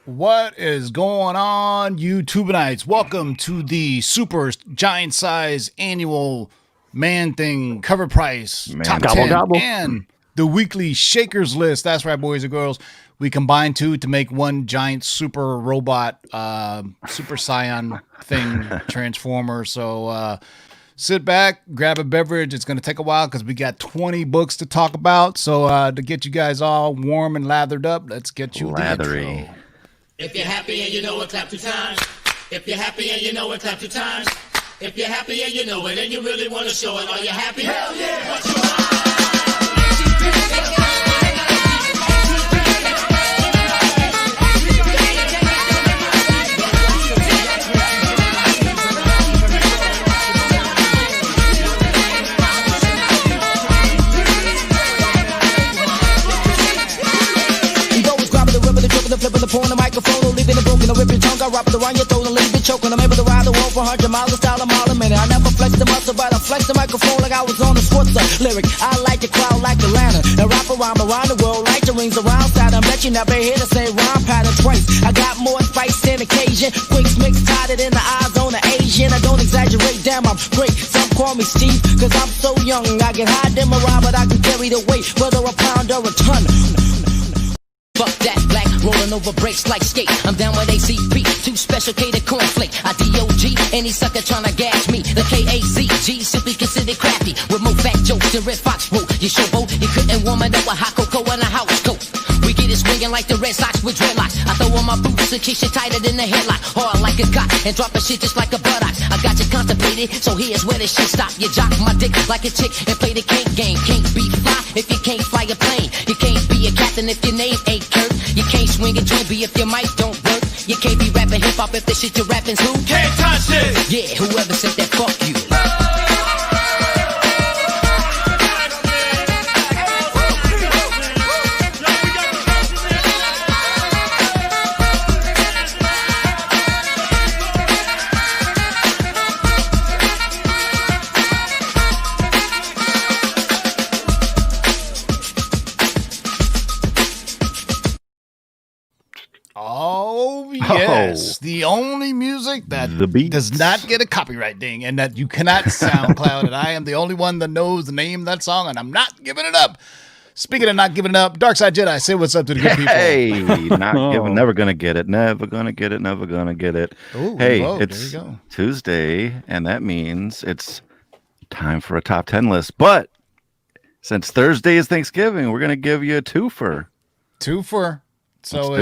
What is going on, YouTubenites? Welcome to the super giant size annual man thing cover price top gobble, 10 gobble. and the weekly shakers list. That's right, boys and girls. We combine two to make one giant super robot, super scion thing transformer. So sit back, grab a beverage. It's going to take a while because we got 20 books to talk about. So to get you guys all warm and lathered up, let's get you Lathery. the intro. If you're happy and you know it, clap 2 times. If you're happy and you know it, clap 2 times. If you're happy and you know it and you really want to show it, are you happy? Hell yeah! What's your flipping the porn, the microphone, or leaving the broken, or rip your tongue, I wrap it around your throat and leave it choking. I'm able to ride the wall for 100 miles, a style a mile a minute. I never flex the muscle, but I flex the microphone like I was on a sports lyric. I like the crowd like Atlanta, and rap around the world like the rings around Saturn. Bet you never hear the same rhyme pattern twice. I got more spice than occasion, quicks mix tighter than the eyes on the Asian. I don't exaggerate, damn, I'm great. Some call me Steve, cause I'm so young. I get high than Mariah, but I can carry the weight, whether a pound or a ton. Fuck that black, rolling over brakes like skate. I'm down with ACP, too special K to cornflake. I DOG, any sucker tryna gas me. The KACG, simply considered crafty. With more fat jokes than Red Fox wrote. You showboat, you couldn't warm it up with hot cocoa and a house coat. We get it swinging like the Red Sox with dreadlocks. I throw on my boots and kiss you tighter than a headlock. Hard like a cock and drop a shit just like a buttock. I got you constipated, so here's where the shit stop. You jock my dick like a chick and play the cake game. Can't be fly if you can't fly a plane. You can't be a captain if your name ain't Kurt. You can't swing a Joby if your mic don't work. You can't be rapping hip hop if the shit you're rapping's who? Can't touch it! Yeah, whoever said that, fuck you. Oh, yes. The only music that does not get a copyright ding and that you cannot SoundCloud. And I am the only one that knows the name of that song, and I'm not giving it up. Speaking of not giving it up, Darkside Jedi, say what's up to the good people. Hey, not giving, never gonna get it. Never gonna get it. Never gonna get it. Ooh, hey, whoa, it's there you go. Tuesday, and that means it's time for a top 10 list. But since Thursday is Thanksgiving, we're gonna give you a twofer. Twofer. So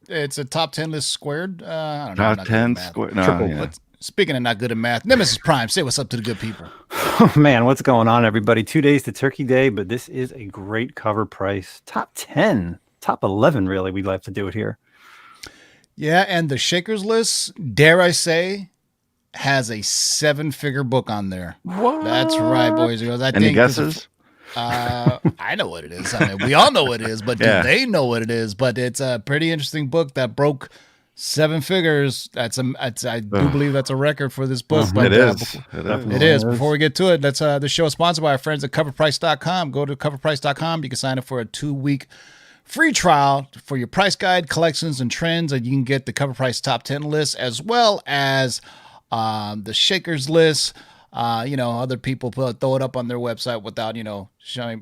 it's a top 10 list squared. I don't know. Top 10 squared. No, Triple. yeah. Speaking of not good at math, Nemesis Prime, say what's up to the good people. Oh, man, what's going on, everybody? 2 days to Turkey Day, but this is a great cover price. Top 10, top 11, really, we'd like to do it here. Yeah, and the Shakers list, dare I say, has a 7-figure book on there. What? That's right, boys and girls. Any guesses? I know what it is. I mean, we all know what it is, but do they know what it is? But it's a pretty interesting book that broke 7 figures. I do believe that's a record for this book. But, It is. It is. Before we get to it, the show is sponsored by our friends at CovrPrice.com. Go to CovrPrice.com. You can sign up for a 2-week free trial for your price guide, collections, and trends. And you can get the CovrPrice top 10 list as well as the Shakers list. Other people throw it up on their website without,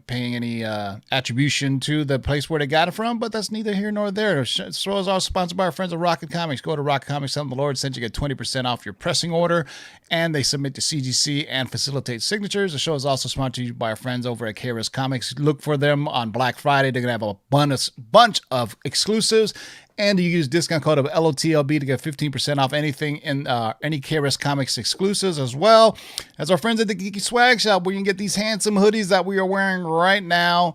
paying any attribution to the place where they got it from, but that's neither here nor there. The show is also sponsored by our friends at Rocket Comics. Go to Rocket Comics, tell them the Lord sent you, get 20% off your pressing order, and they submit to CGC and facilitate signatures. The show is also sponsored by our friends over at KRS Comics. Look for them on Black Friday. They're going to have a bunch of exclusives. And you use discount code of LOTLB to get 15% off anything in any KRS Comics exclusives, as well as our friends at the Geeky Swag Shop, where you can get these handsome hoodies that we are wearing right now.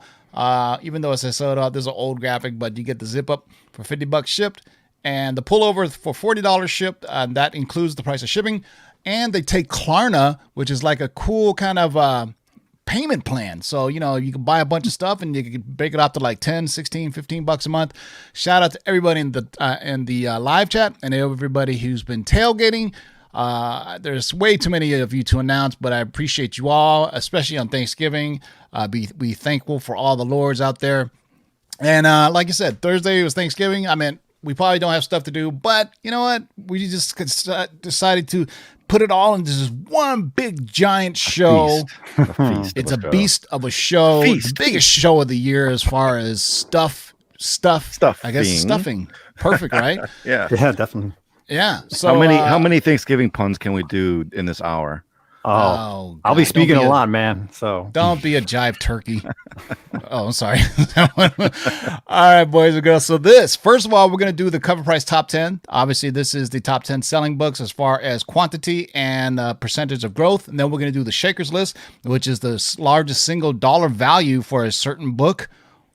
Even though it says sold out, there's an old graphic, but you get the zip up for $50 shipped, and the pullover for $40 shipped. That includes the price of shipping. And they take Klarna, which is like a cool kind of payment plan. So, you can buy a bunch of stuff and you can break it up to like 10, 16, 15 bucks a month. Shout out to everybody in the live chat and everybody who's been tailgating. There's way too many of you to announce, but I appreciate you all, especially on Thanksgiving. Be thankful for all the lords out there. And like I said, Thursday was Thanksgiving. I mean, we probably don't have stuff to do, but you know what? We just decided to put it all into just one big giant show. It's a beast of a show. The biggest show of the year as far as stuff. I guess stuffing. Perfect, right? Yeah. Yeah, definitely. Yeah. So how many Thanksgiving puns can we do in this hour? Oh, I'll be speaking a lot, man. So don't be a jive turkey. Oh, I'm sorry. All right, boys and girls. So first of all, we're going to do the Cover Price top 10. Obviously, this is the top 10 selling books as far as quantity and percentage of growth. And then we're going to do the Shakers list, which is the largest single dollar value for a certain book.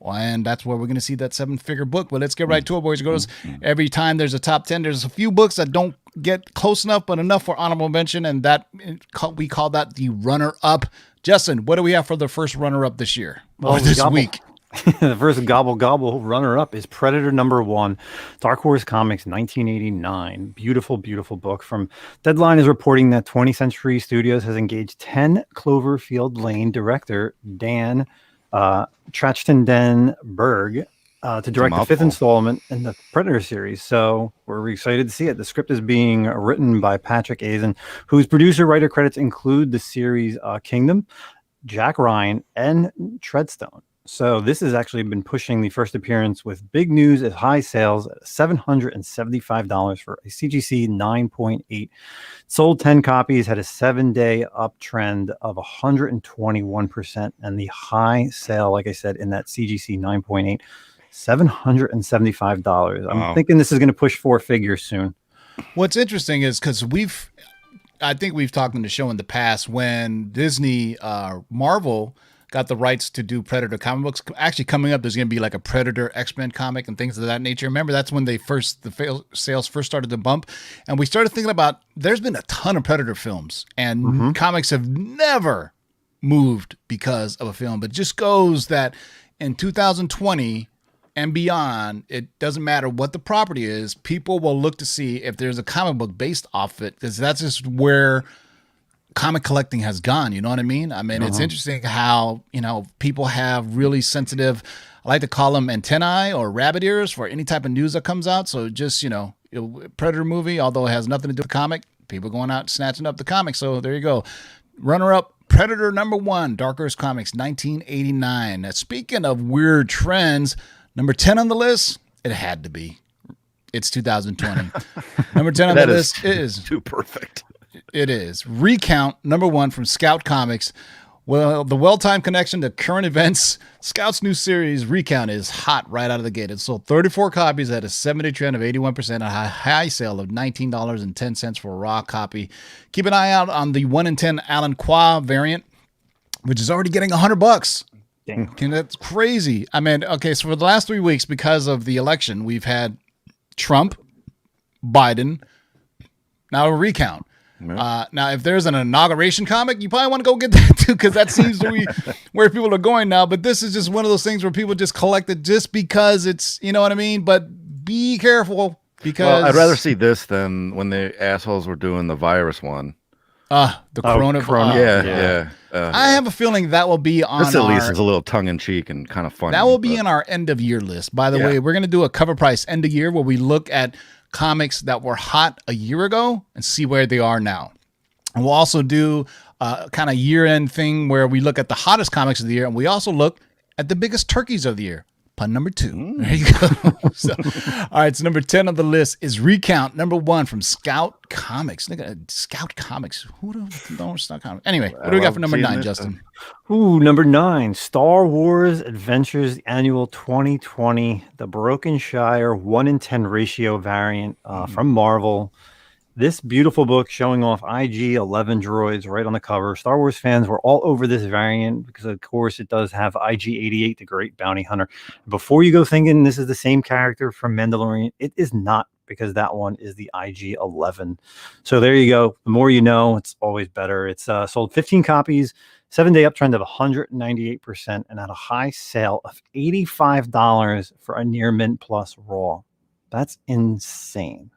And that's where we're going to see that 7-figure book. But let's get right to it, boys and girls. Every time there's a top 10, there's a few books that don't get close enough, but enough for honorable mention. And that we call that the runner-up. Justin, what do we have for the first runner-up this year? Or this week? The first gobble runner-up is Predator #1, Dark Horse Comics, 1989. Beautiful, beautiful book. From Deadline is reporting that 20th Century Studios has engaged 10 Cloverfield Lane director Dan Trachtenberg to direct the 5th installment in the Predator series. So we're excited to see it. The script is being written by Patrick Azen, whose producer-writer credits include the series Kingdom, Jack Ryan, and Treadstone. So this has actually been pushing the first appearance with big news at high sales at $775 for a CGC 9.8. Sold 10 copies, had a 7-day uptrend of 121%. And the high sale, like I said, in that CGC 9.8, $775. I'm thinking this is going to push 4 figures soon. What's interesting is because I think we've talked in the show in the past when Disney, Marvel got the rights to do Predator comic books. Actually, coming up, there's going to be like a Predator X-Men comic and things of that nature. Remember, that's when the sales first started to bump. And we started thinking about, there's been a ton of Predator films, and comics have never moved because of a film. But it just goes that in 2020 and beyond, it doesn't matter what the property is, people will look to see if there's a comic book based off it, because that's just where comic collecting has gone. You know what I mean? I mean, it's interesting how, people have really sensitive, I like to call them antennae or rabbit ears for any type of news that comes out. So just, Predator movie, although it has nothing to do with comic, people going out snatching up the comic. So there you go. Runner up, Predator #1, Dark Horse Comics, 1989. Now, speaking of weird trends, number 10 on the list, it had to be. It's 2020. Number 10 on the list is too perfect. It is Recount #1 from Scout Comics. Well, the well-timed connection to current events. Scout's new series Recount is hot right out of the gate. It sold 34 copies at a 7-day trend of 81%, a high sale of $19.10 for a raw copy. Keep an eye out on the 1-in-10 Alan Qua variant, which is already getting $100. Dang. That's crazy. I mean, okay, so for the last 3 weeks, because of the election, we've had Trump, Biden, now a Recount. Now, if there's an inauguration comic, you probably want to go get that too, because that seems to be where people are going now. But this is just one of those things where people just collect it just because it's, you know what I mean? But be careful, because I'd rather see this than when the assholes were doing the virus one. The coronavirus. Yeah. I have a feeling that will be on this at least is a little tongue in cheek and kind of funny. That will be in our end of year list. By the way, we're going to do a Cover Price end of year where we look at comics that were hot a year ago and see where they are now. And we'll also do a kind of year-end thing where we look at the hottest comics of the year, and we also look at the biggest turkeys of the year. Pun number 2. There you go. All right, so number 10 on the list is Recount #1 from Scout Comics. Look at Scout Comics. Who don't Scout Comics? Anyway, what do we got for number 9, Justin? Ooh, number 9, Star Wars Adventures Annual 2020, the Broken Shire 1-in-10 ratio variant from Marvel. This beautiful book showing off IG-11 droids right on the cover. Star Wars fans were all over this variant because, of course, it does have IG-88, the Great Bounty Hunter. Before you go thinking this is the same character from Mandalorian, it is not, because that one is the IG-11. So there you go. The more you know, it's always better. It's sold 15 copies, 7-day uptrend of 198%, and at a high sale of $85 for a near mint plus raw. That's insane.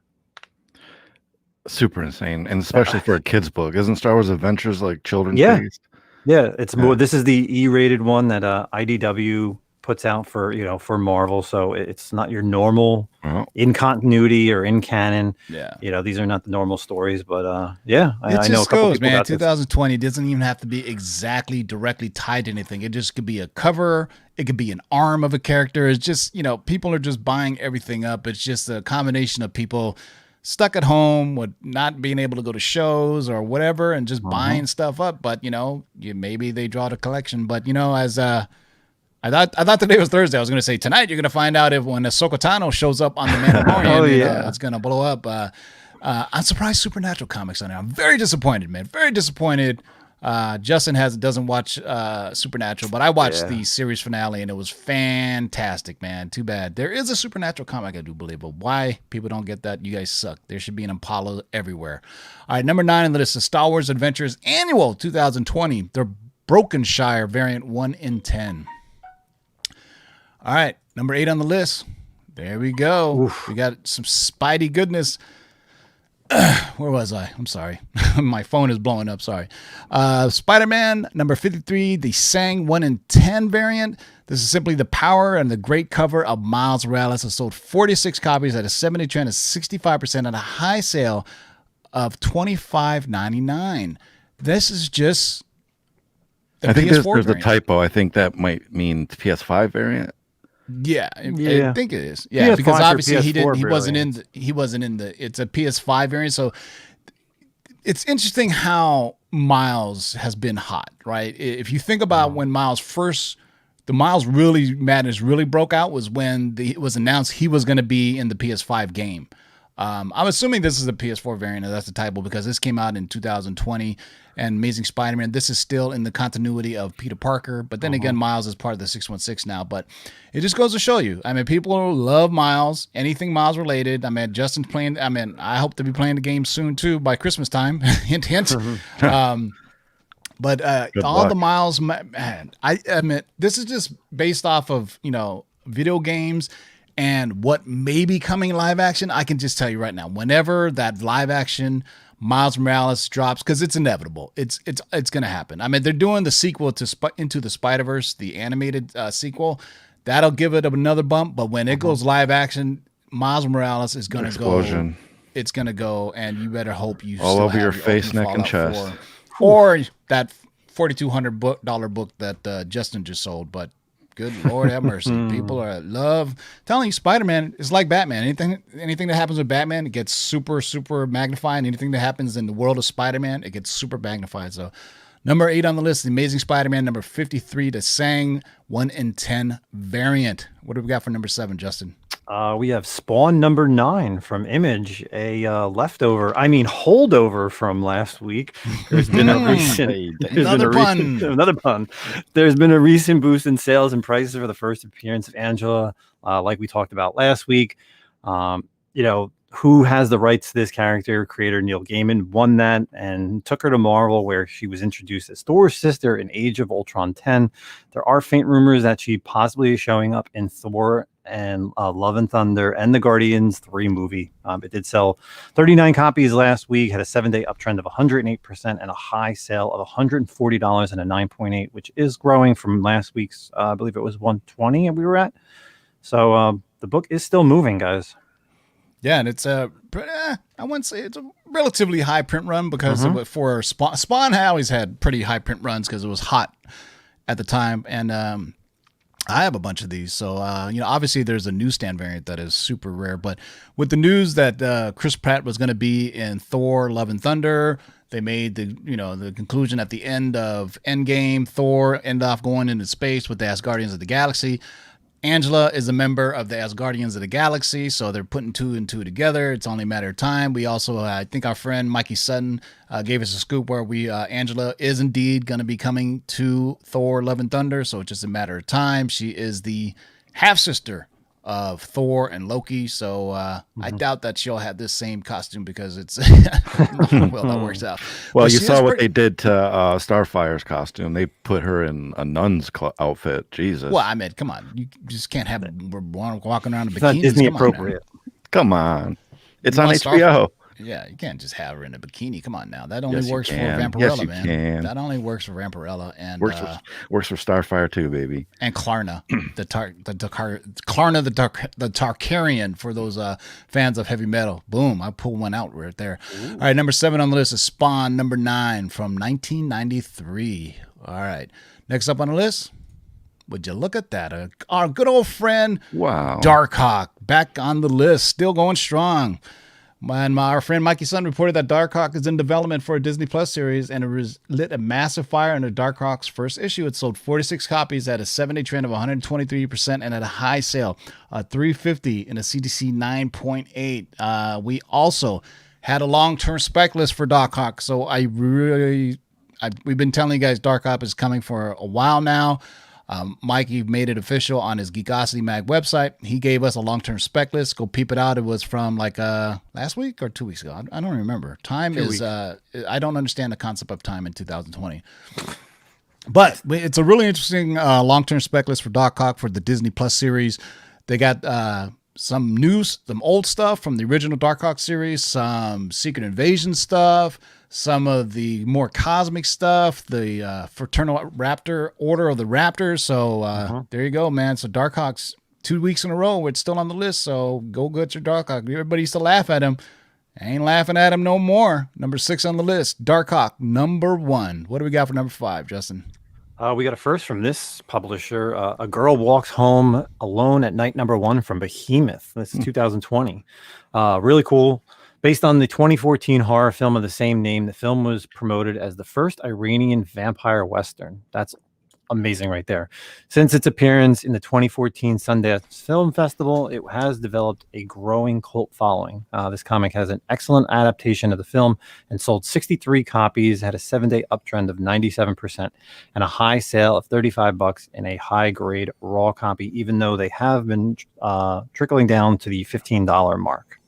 Super insane, and especially for a kid's book. Isn't Star Wars Adventures like children's based? Yeah, it's more. This is the E-rated one that IDW puts out for for Marvel, so it's not your normal Well, in continuity or in canon. Yeah. These are not the normal stories, but yeah, It I know a just couple goes, people man. got this. 2020 doesn't even have to be exactly directly tied to anything. It just could be a cover. It could be an arm of a character. It's just, people are just buying everything up. It's just a combination of people stuck at home with not being able to go to shows or whatever and just buying stuff up. But, maybe they draw the collection. But, as I thought today was Thursday. I was going to say tonight you're going to find out if when Ahsoka Tano shows up on The Mandalorian, it's going to blow up. I'm surprised Supernatural Comics on there. I'm very disappointed, man. Very disappointed. Justin doesn't watch Supernatural, but I watched the series finale and it was fantastic, man. Too bad. There is a Supernatural comic, I do believe, but why people don't get that? You guys suck. There should be an Apollo everywhere. All right, number 9 on the list is Star Wars Adventures Annual 2020. Their Brokenshire variant 1 in 10. All right, number 8 on the list. There we go. Oof. We got some Spidey goodness. Where was I? I'm sorry. My phone is blowing up. Sorry. Spider-Man number 53, the Sang 1 in 10 variant. This is simply the power and the great cover of Miles Morales. It sold 46 copies at a 70 trend of 65% at a high sale of $25.99. This is just I think PS4 there's a variant. typo. I think that might mean PS5 variant. Yeah, I think it is. Yeah, PS5 because or obviously he PS4 wasn't in variants. the it's a PS5 variant. So it's interesting how Miles has been hot, right? If you think about when the Miles really madness really broke out was when it was announced he was going to be in the PS5 game. I'm assuming this is a PS4 variant, and that's the typo because this came out in 2020. And Amazing Spider-Man, this is still in the continuity of Peter Parker. But then again, Miles is part of the 616 now. But it just goes to show you. I mean, people love Miles, anything Miles related. I mean, Justin's playing. I mean, I hope to be playing the game soon, too, by Christmas time. Hint, hint. But all luck. the Miles, man, I mean, this is just based off of, video games and what may be coming live action. I can just tell you right now, whenever that live action Miles Morales drops, because it's inevitable. It's going to happen. I mean, they're doing the sequel to Into the Spider-Verse, the animated sequel. That'll give it another bump. But when it goes live action, Miles Morales is going to go. It's going to go, and you better hope you all still over have your face, neck, and Fallout chest. 4. Or that $4,200 book that Justin just sold. But good Lord have mercy. People are telling you Spider-Man is like Batman. Anything that happens with Batman, it gets super, super magnified. And anything that happens in the world of Spider-Man, it gets super magnified. So number 8 on the list, The Amazing Spider-Man. Number 53, the Sang 1 in 10 variant. What do we got for number 7, Justin? We have Spawn number 9 from Image, a holdover from last week. There's been a another pun. There's been a recent boost in sales and prices for the first appearance of Angela, like we talked about last week. Who has the rights to this character? Creator Neil Gaiman won that and took her to Marvel, where she was introduced as Thor's sister in Age of Ultron 10. There are faint rumors that she possibly is showing up in Thor and Love and Thunder and the Guardians 3 movie. It did sell 39 copies last week, had a 7-day uptrend of 108% and a high sale of $140 and a 9.8, which is growing from last week's, I believe it was 120 we were at. So the book is still moving, guys. Yeah, and it's I wouldn't say it's a relatively high print run because for Spawn always had pretty high print runs because it was hot at the time. And I have a bunch of these. So, obviously there's a newsstand variant that is super rare. But with the news that Chris Pratt was going to be in Thor, Love and Thunder, they made the conclusion at the end of Endgame. Thor ended off going into space with the Asgardians of the Galaxy. Angela is a member of the Asgardians of the Galaxy, so they're putting 2 and 2 together. It's only a matter of time. We also, I think our friend Mikey Sutton gave us a scoop where Angela is indeed going to be coming to Thor, Love and Thunder, so it's just a matter of time. She is the half-sister of Thor and Loki, so I doubt that she'll have this same costume because it's well, that works out. Well, But you she saw is what pretty- they did to Starfire's costume. They put her in a nun's outfit. Jesus. Well, I mean, come on, you just can't have we're walking around in It's not bikinis. Disney Come on now. appropriate. Come on. It's on want HBO. Yeah, you can't just have her in a bikini. Come on now. That only Yes, you works for can. Vampirella, Yes, you man. can. That only works for Vampirella and Works for Starfire too, baby. and Klarna, Klarna the Tarkarian for those fans of heavy metal. Boom, I pulled one out right there. Ooh. All right, number 7 on the list is Spawn, number 9 from 1993. All right, next up on the list, would you look at that? Our good old friend, wow, Darkhawk, back on the list, still going strong. Our friend Mikey Sun reported that Darkhawk is in development for a Disney Plus series, and it lit a massive fire under Darkhawk's first issue. It sold 46 copies at a 7-day trend of 123% and at a high sale, $350 in a CDC 9.8. We also had a long-term spec list for Darkhawk, so we've been telling you guys Darkhawk is coming for a while now. Mikey made it official on his Geekosity Mag website. He gave us a long-term spec list. Go peep it out. It was from like last week or 2 weeks ago. I don't remember. Time is I don't understand the concept of time in 2020. But it's a really interesting long-term spec list for Darkhawk for the Disney Plus series. They got some news, some old stuff from the original Darkhawk series, some Secret Invasion stuff, some of the more cosmic stuff, the Fraternal Raptor Order of the Raptors. So there you go, man. So Darkhawk's 2 weeks in a row. It's still on the list. So go get your Darkhawk. Everybody used to laugh at him. I ain't laughing at him no more. Number 6 on the list, Darkhawk, number 1. What do we got for number 5, Justin? We got a first from this publisher. A Girl Walks Home Alone at Night, number 1 from Behemoth. This is 2020. Really cool. Based on the 2014 horror film of the same name, the film was promoted as the first Iranian vampire Western. That's amazing right there. Since its appearance in the 2014 Sundance Film Festival, it has developed a growing cult following. This comic has an excellent adaptation of the film and sold 63 copies, had a 7-day uptrend of 97%, and a high sale of $35 in a high-grade raw copy, even though they have been trickling down to the $15 mark.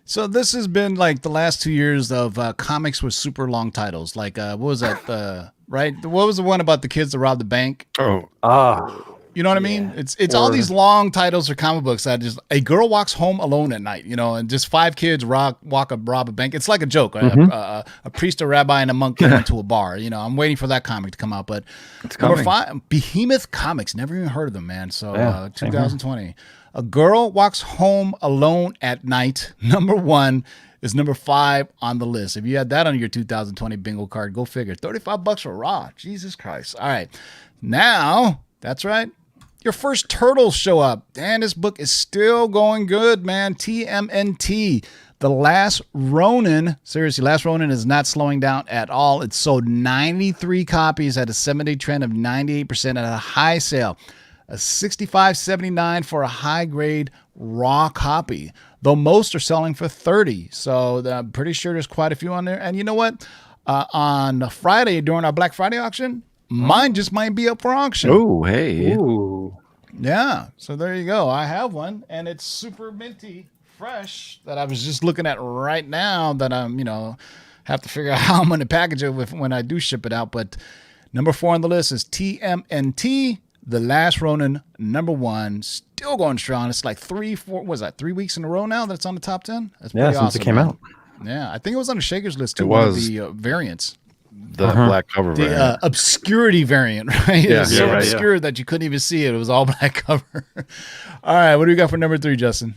So this has been like the last 2 years of comics with super long titles. Like what was that? Right? What was the one about the kids that robbed the bank? Oh, you know what I mean? It's all these long titles for comic books that just A Girl Walks Home Alone at Night. You know, and just 5 kids rob a bank. It's like a joke. A priest, a rabbi, and a monk go into a bar. You know, I'm waiting for that comic to come out. But number 5, Behemoth Comics. Never even heard of them, man. So 2020. A Girl Walks Home Alone at Night, number 1, is number 5 on the list. If you had that on your 2020 bingo card, go figure. $35 for raw. Jesus Christ. All right. Now, that's right. Your first Turtles show up. And this book is still going good, man. TMNT. The Last Ronin. Seriously, Last Ronin is not slowing down at all. It sold 93 copies at a 7-day trend of 98% at a high sale. A $65.79 for a high-grade raw copy, though most are selling for $30. So I'm pretty sure there's quite a few on there. And you know what? On Friday, during our Black Friday auction, mine just might be up for auction. Oh, hey. Ooh. Yeah, so there you go. I have one, and it's super minty, fresh, that I was just looking at right now that I'm, have to figure out how I'm going to package it when I do ship it out. But number 4 on the list is TMNT. The Last Ronin, number 1, still going strong. It's like 3 weeks in a row now that's on the top 10? That's pretty since awesome, it came man. out. Yeah, I think it was on the Shakers list too. It one was. of the variants. The black cover variant. The obscurity variant, right? Yeah, it was so obscure that you couldn't even see it. It was all black cover. All right, what do we got for number 3, Justin?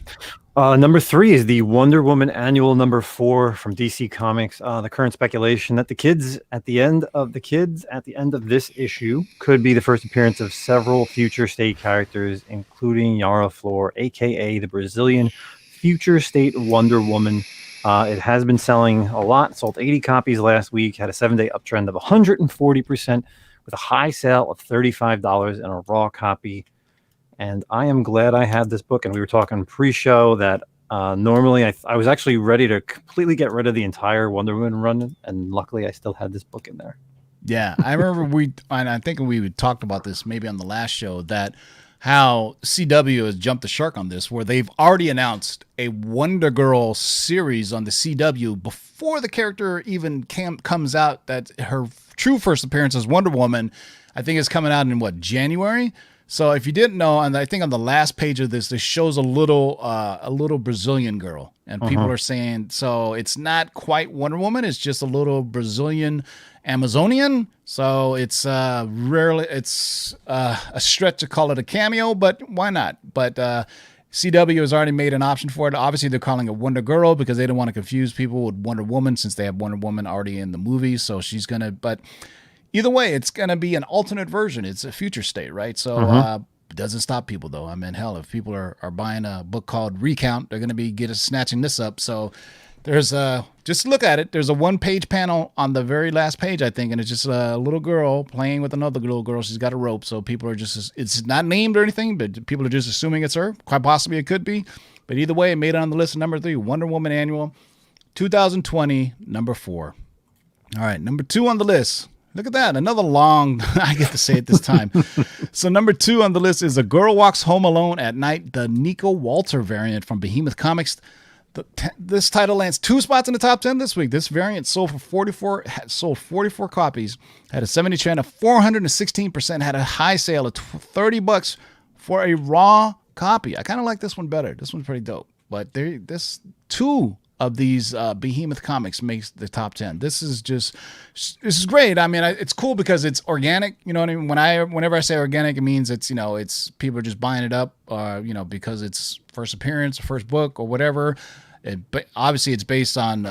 Number 3 is the Wonder Woman Annual number 4 from DC Comics. The current speculation that the kids at the end of this issue could be the first appearance of several future state characters, including Yara Flor, aka the Brazilian future state Wonder Woman. It has been selling a lot. Sold 80 copies last week. Had a 7-day uptrend of 140% with a high sale of $35 and a raw copy. And I am glad I had this book. And we were talking pre-show that normally I was actually ready to completely get rid of the entire Wonder Woman run. And luckily I still had this book in there. Yeah, I remember I think we talked about this maybe on the last show, that how CW has jumped the shark on this, where they've already announced a Wonder Girl series on the CW before the character even comes out, that her true first appearance as Wonder Woman, I think, is coming out in January? So if you didn't know, and I think on the last page of this shows a little Brazilian girl, and people are saying so it's not quite Wonder Woman. It's just a little Brazilian Amazonian. So it's rarely it's a stretch to call it a cameo, but why not? But CW has already made an option for it. Obviously, they're calling it Wonder Girl because they don't want to confuse people with Wonder Woman since they have Wonder Woman already in the movie. So she's gonna, but. Either way, it's going to be an alternate version. It's a future state, right? So it doesn't stop people, though. I mean, hell, if people are buying a book called Recount, they're going to be snatching this up. So there's just look at it. There's a one-page panel on the very last page, I think, and it's just a little girl playing with another little girl. She's got a rope, so people are just, it's not named or anything, but people are just assuming it's her. Quite possibly it could be. But either way, it made it on the list of number 3, Wonder Woman Annual, 2020, number 4. All right, number 2 on the list. Look at that. Another long, I get to say it this time. So number 2 on the list is A Girl Walks Home Alone at Night, the Nico Walter variant from Behemoth Comics. This title lands 2 spots in the top 10 this week. This variant sold 44 copies, had a 70 trend of 416%, had a high sale of $30 for a raw copy. I kind of like this one better. This one's pretty dope. But this 2 of these Behemoth Comics makes the top 10. This is great. I mean, it's cool because it's organic. You know what I mean? Whenever I say organic, it means it's people are just buying it up, because it's first appearance, first book, or whatever. But obviously, it's based on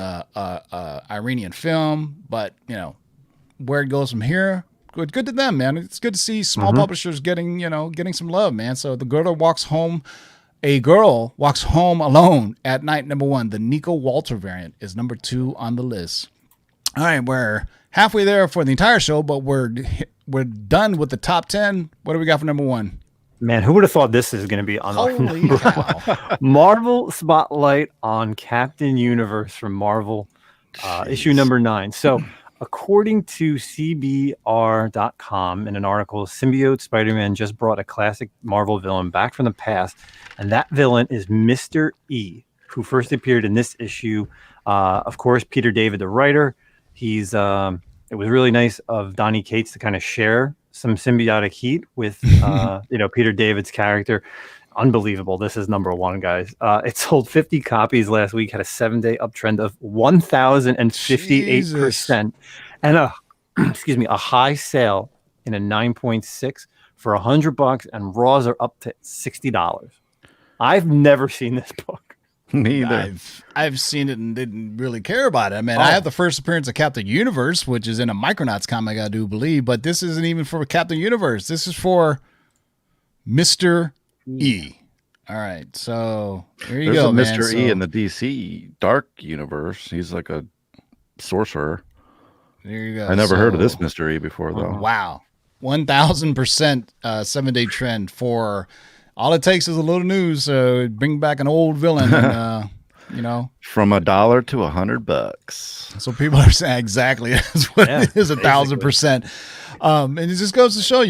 Iranian film. But where it goes from here, good to them, man. It's good to see small publishers getting some love, man. So A Girl Walks Home Alone at Night, number 1. The Nico Walter variant is number 2 on the list. All right, we're halfway there for the entire show, but we're done with the top 10. What do we got for number 1? Man, who would have thought this is going to be on our number 1? Marvel Spotlight on Captain Universe from Marvel, issue number 9. So, according to CBR.com, in an article, Symbiote Spider-Man just brought a classic Marvel villain back from the past, and that villain is Mr. E, who first appeared in this issue. Of course, Peter David, the writer. It was really nice of Donny Cates to kind of share some symbiotic heat with, Peter David's character. Unbelievable. This is number 1, guys. It sold 50 copies last week, had a 7-day uptrend of 1,058%, and a high sale in a 9.6 for $100, and raws are up to $60. I've never seen this book. Me either. I've seen it and didn't really care about it. I mean, I have the first appearance of Captain Universe, which is in a Micronauts comic, I do believe, but this isn't even for Captain Universe. This is for Mr. E. All right, so there you go, There's man. a Mr. E in the DC Dark Universe. He's like a sorcerer. There you go. I never heard of this Mr. E before, though. Wow, 1,000% 7-day trend for. All it takes is a little news. Bring back an old villain, and, from $1 to $100. So people are saying exactly that's what it is, 1,000%. And it just goes to show,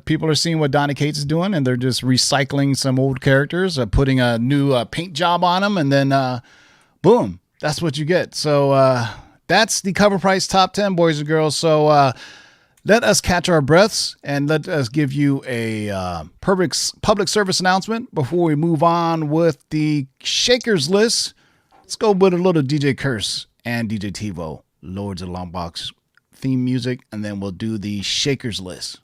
people are seeing what Donny Cates is doing, and they're just recycling some old characters, putting a new paint job on them, and then boom, that's what you get. So that's the Cover Price Top 10, boys and girls. So let us catch our breaths and let us give you a public service announcement before we move on with the Shakers list. Let's go with a little DJ Curse and DJ TiVo, Lords of the Long Box theme music, and then we'll do the Shakers list.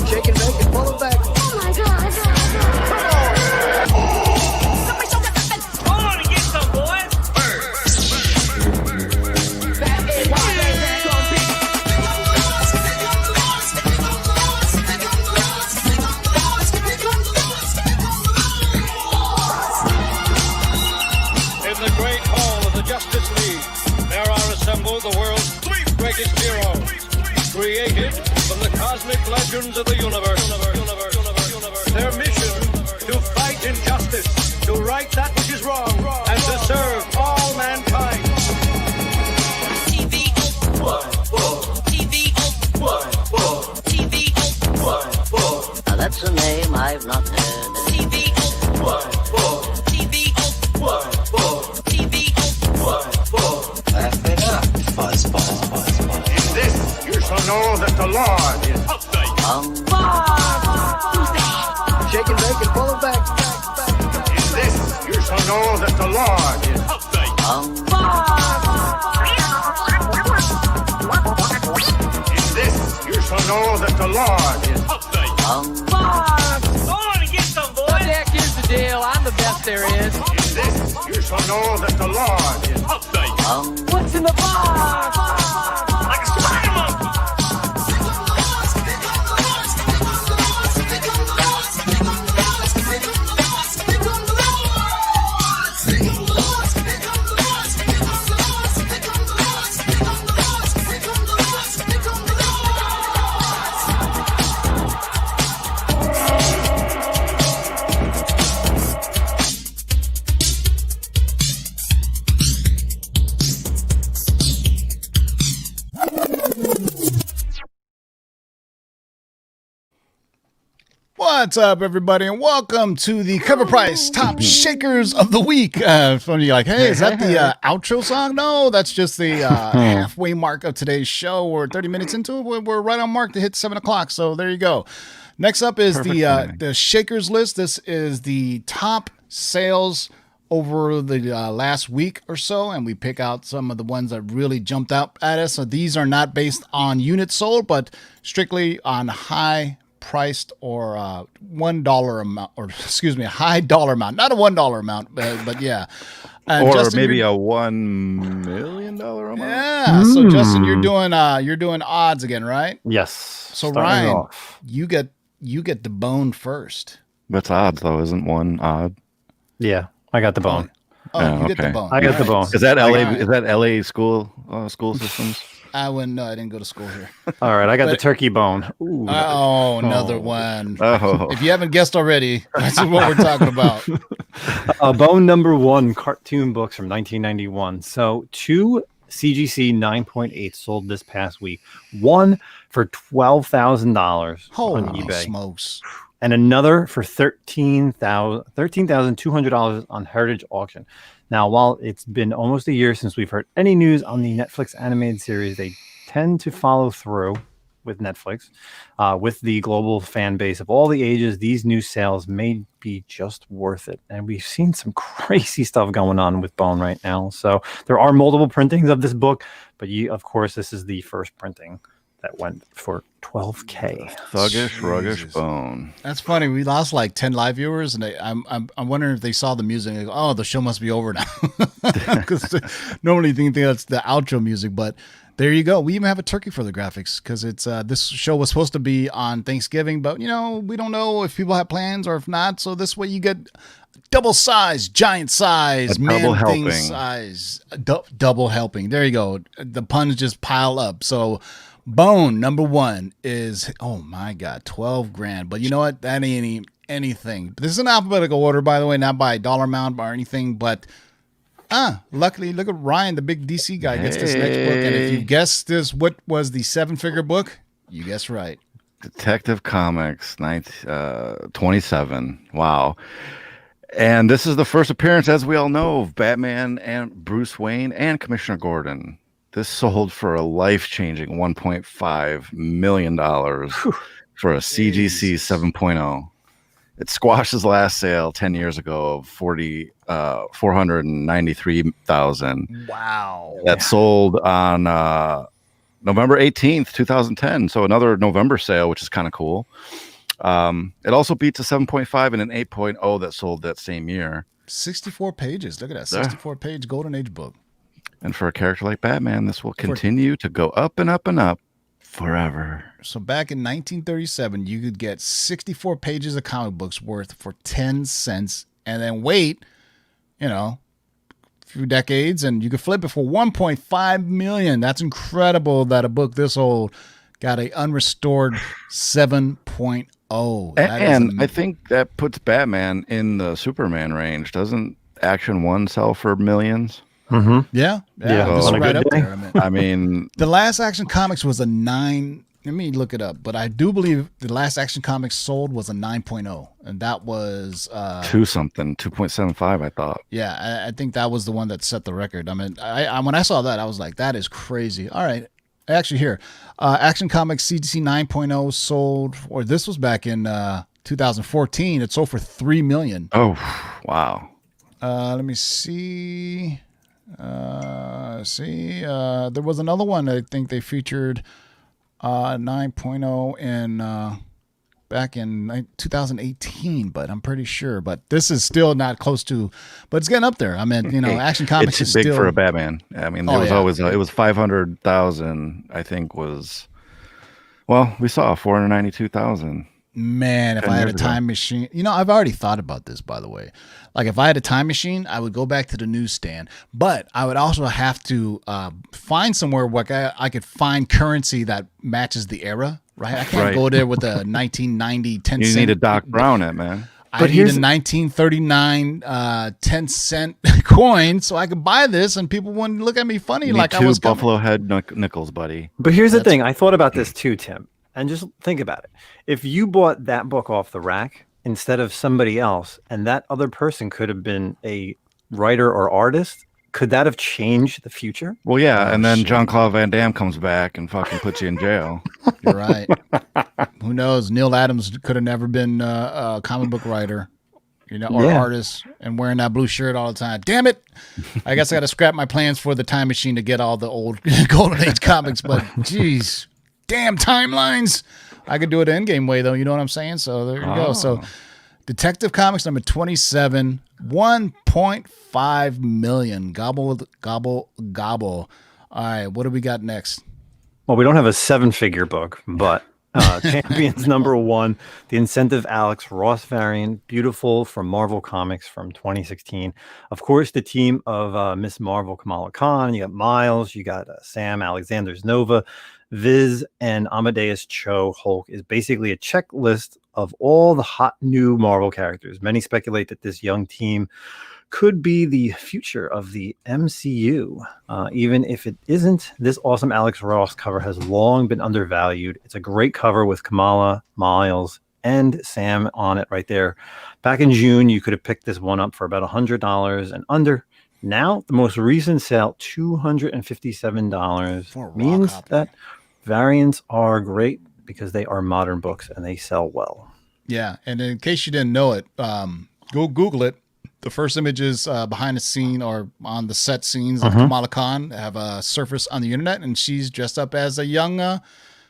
Shake and make it, pull it back. Oh my God. Hold on and get some, boys. In the great hall of the Justice League, there are assembled the world's 3 greatest heroes, created from the cosmic legends of the universe. Their mission, to fight injustice, to right that which is wrong, and to serve all mankind. Now that's a name I've not heard. know that the Lord is Shake and bake and pull it back. in this. You shall know that the Lord is in this. You shall know that the Lord is Go on and get some, boys. Jack, here's the deal. I'm the best there is. in this. You shall know that the Lord is What's in the box? Like a spider monkey. What's up, everybody, and welcome to the Cover Price Top Shakers of the Week. Funny, like, hey, is that the outro song? No, that's just the halfway mark of today's show. We're 30 minutes into it. We're right on mark to hit 7 o'clock, so there you go. Next up is the Shakers list. This is the top sales over the last week or so, and we pick out some of the ones that really jumped out at us. So these are not based on units sold, but strictly on high priced or $1 amount, or excuse me, a high dollar amount, not a $1 amount, but yeah. Or Justin, maybe a $1 million amount. yeah. So Justin, you're doing odds again, right? Yes. So Starting Ryan, off. you get the bone first. That's odds, though, isn't one odd? Yeah, I got the bone. Oh, you get the okay. bone. I got the All bone. Is that LA? Alright. Is that LA school systems? I wouldn't know. I didn't go to school here. All right, I got the But- turkey bone. Ooh. Oh, another one. Oh, If you haven't guessed already, that's what we're talking about. Bone number 1, cartoon books from 1991. So 2 CGC 9.8 sold this past week. One for $12,000 on Holy eBay, smokes. and another for $13,200 on Heritage Auction. Now, while it's been almost a year since we've heard any news on the Netflix animated series, they tend to follow through with Netflix. With the global fan base of all the ages, these new sales may be just worth it. And we've seen some crazy stuff going on with Bone right now. So there are multiple printings of this book, but of course, this is the first printing that went for $12K. thuggish, ruggish Jesus. bone. That's funny. We lost like 10 live viewers, and I'm wondering if they saw the music. And they go, oh, the show must be over now. Because normally you think that's the outro music, but there you go. We even have a turkey for the graphics because it's this show was supposed to be on Thanksgiving, but we don't know if people have plans or if not. So this way you get double size, giant size, A double man thing helping. size, double helping. There you go. The puns just pile up. So Bone number 1 is, oh my God, 12 grand. But you know what? That ain't anything. This is an alphabetical order, by the way, not by dollar amount or anything. But luckily, look at Ryan, the big DC guy, gets this next book. And if you guess this, what was the 7-figure book? You guessed right. Detective Comics, 27. Wow. And this is the first appearance, as we all know, of Batman and Bruce Wayne and Commissioner Gordon. This sold for a life-changing $1.5 million for a CGC 7.0. It squashed his last sale 10 years ago of 493,000. Wow. That sold on November 18th, 2010. So another November sale, which is kind of cool. It also beats a 7.5 and an 8.0 that sold that same year. 64 pages. Look at that. Yeah. 64-page Golden Age book. And for a character like Batman, this will continue to go up and up and up forever. So back in 1937, you could get 64 pages of comic books worth for 10 cents and then wait, a few decades and you could flip it for 1.5 million. That's incredible that a book this old got a unrestored 7.0. And I think that puts Batman in the Superman range. Doesn't Action 1 sell for millions? Mm-hmm. Yeah. Yeah, This is on a right good up day. there. I mean, The last Action Comics was a 9. Let me look it up. But I do believe the last Action Comics sold was a 9.0. And that was 2.75, I thought. yeah, I think that was the one that set the record. I mean, I when I saw that, I was like, that is crazy. All right. Actually, here, Action Comics CGC 9.0 sold, or this was back in 2014. It sold for $3 million. Oh, wow. Let me see. There was another one I think they featured 9.0 in back in 2018, but I'm pretty sure. But this is still not close to, but it's getting up there. I mean, Action Comics It's is big still for a Batman. I mean, there was always it was 500,000. I think was, well, we saw 492,000. Man, if 10 I had a years ago. time machine, I've already thought about this, by the way. Like, if I had a time machine, I would go back to the newsstand, but I would also have to find somewhere where I could find currency that matches the era, right? I can't go there with a 1990 10 You cent. need to Doc Brown it, man. I need a 1939 10 cent coin so I could buy this and people wouldn't look at me funny You like need I two was Buffalo Head nickels, buddy. But here's the thing. I thought about this too, Tim. And just think about it. If you bought that book off the rack instead of somebody else, and that other person could have been a writer or artist, could that have changed the future? Well, yeah, and then Jean-Claude Van Damme comes back and fucking puts you in jail. You're right. Who knows? Neil Adams could have never been a comic book writer, or artist, and wearing that blue shirt all the time. Damn it! I guess I got to scrap my plans for the time machine to get all the old Golden Age comics. But geez, damn timelines! I could do it the Endgame way though. You know what I'm saying? So there you go. So Detective Comics number 27, 1.5 million. Gobble, gobble, gobble. All right, what do we got next? Well, we don't have a 7-figure book, but Champions number 1, the Incentive Alex Ross variant, beautiful, from Marvel Comics from 2016. Of course, the team of Miss Marvel, Kamala Khan. You got Miles, you got Sam Alexander's Nova, Viz, and Amadeus Cho. Hulk is basically a checklist of all the hot new Marvel characters. Many speculate that this young team could be the future of the MCU. Even if it isn't, this awesome Alex Ross cover has long been undervalued. It's a great cover with Kamala, Miles, and Sam on it right there. Back in June, you could have picked this one up for about $100 and under. Now, the most recent sale, $257, means that variants are great because they are modern books and they sell well. Yeah, and in case you didn't know it, go Google it. The first images behind the scene or on the set scenes of Kamala Khan have surfaced on the internet, and she's dressed up as a young